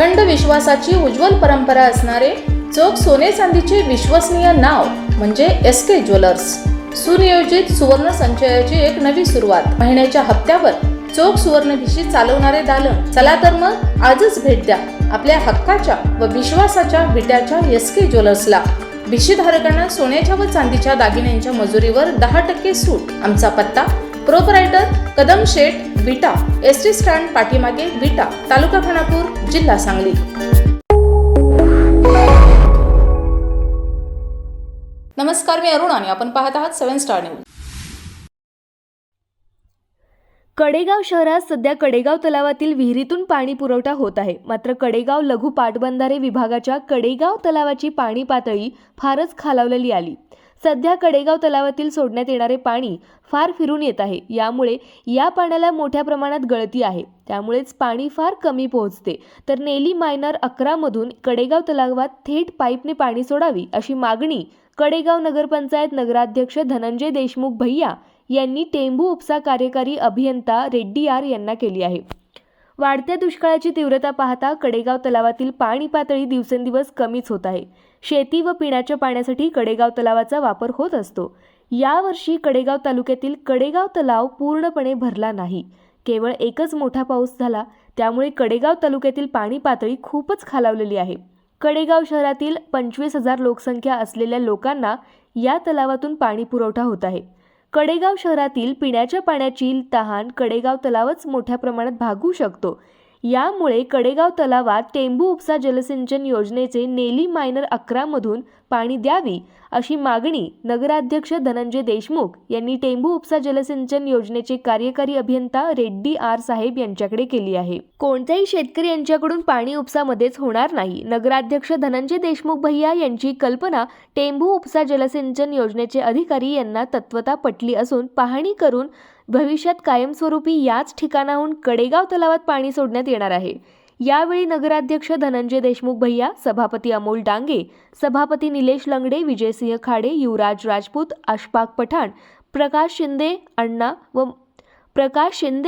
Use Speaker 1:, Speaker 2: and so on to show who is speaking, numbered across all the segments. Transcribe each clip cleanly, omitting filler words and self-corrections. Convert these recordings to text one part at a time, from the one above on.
Speaker 1: अखंड विश्वासाची उज्ज्वल परंपरा असणारे चोख सोने चांदीचे विश्वसनीय नाव म्हणजे SK ज्वेलर्स. सुनियोजित सुवर्ण संचयाची एक नवी सुरुवात. महिन्याच्या हप्त्यावर चोख सुवर्ण भिशी चालवणारे दालन. चला तर मग आजच भेट द्या आपल्या हक्काच्या व विश्वासाच्या विट्याच्या SK ज्वेलर्सला. भिशीधारकांना सोन्याच्या व चांदीच्या दागिन्यांच्या मजुरीवर 10% सूट. आमचा पत्ता प्रोपरायटर कदम शेठ, विटा, ST स्टँड पाठीमागे, विटा, तालुका खानापूर, जिल्हा सांगली. नमस्कार, मी अरुण आणि आपण पाहत आहात 7 स्टार न्यूज.
Speaker 2: कडेगाव शहरात सध्या कडेगाव तलावातील विहिरीतून पाणी पुरवठा होत आहे. मात्र कडेगाव लघु पाटबंधारे विभागाच्या कडेगाव तलावाची पाणी पातळी फारच खालावलेली आली. सध्या कडेगाव तलावातील सोडण्यात येणारे पाणी फार फिरून येत आहे. यामुळे या पाण्याला मोठ्या प्रमाणात गळती आहे. त्यामुळेच पाणी फार कमी पोहोचते. तर नेली मायनर 11 मधून कडेगाव तलावात थेट पाईपने पाणी सोडावी अशी मागणी कडेगाव नगरपंचायत नगराध्यक्ष धनंजय देशमुख भैया यांनी टेंभू उपसा कार्यकारी अभियंता रेड्डी आर यांना केली आहे. वाढत्या दुष्काळाची तीव्रता पाहता कडेगाव तलावातील पाणी पातळी दिवसेंदिवस कमीच होत आहे. शेती व पिण्याच्या पाण्यासाठी कडेगाव तलावाचा वापर होत असतो. यावर्षी कडेगाव तालुक्यातील कडेगाव तलाव पूर्णपणे भरला नाही. केवळ एकच मोठा पाऊस झाला. त्यामुळे कडेगाव तालुक्यातील पाणी पातळी खूपच खालावलेली आहे. कडेगाव शहरातील 25,000 लोकसंख्या असलेल्या लोकांना या तलावातून पाणी पुरवठा होत आहे. कडेगाव शहरातील पिण्याच्या पाण्याची तहान कडेगाव तलावच मोठ्या प्रमाणात भागू शकतो. यामुळे कडेगाव तलावात टेंभू उपसा जलसिंचन योजनेचे नेली मायनर 11 मधून पाणी द्यावी अशी मागणी नगराध्यक्ष धनंजय देशमुख यांनी टेंभू उपसा जलसिंचन योजनेचे कार्यकारी अभियंता रेड्डी आर साहेब यांच्याकडे केली आहे. कोणत्याही शेतकरी यांच्याकडून पाणी उपसामध्येच होणार नाही. नगराध्यक्ष धनंजय देशमुख भैया यांची कल्पना टेंभू उपसा जलसिंचन योजनेचे अधिकारी यांना तत्वता पटली असून पाहणी करून भविष्यात कायमस्वरूपी याच ठिकाणाहून कडेगाव तलावात पाणी सोडण्यात येणार आहे. यावेळी नगराध्यक्ष धनंजय देशमुख भैया, सभापती अमोल डांगे, सभापती निलेश लंगडे, विजयसिंह खाडे, युवराज राजपूत, अशफाक पठाण, प्रकाश शिंदे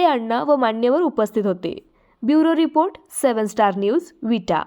Speaker 2: अण्णा व मान्यवर उपस्थित होते. ब्युरो रिपोर्ट 7 स्टार न्यूज, विटा.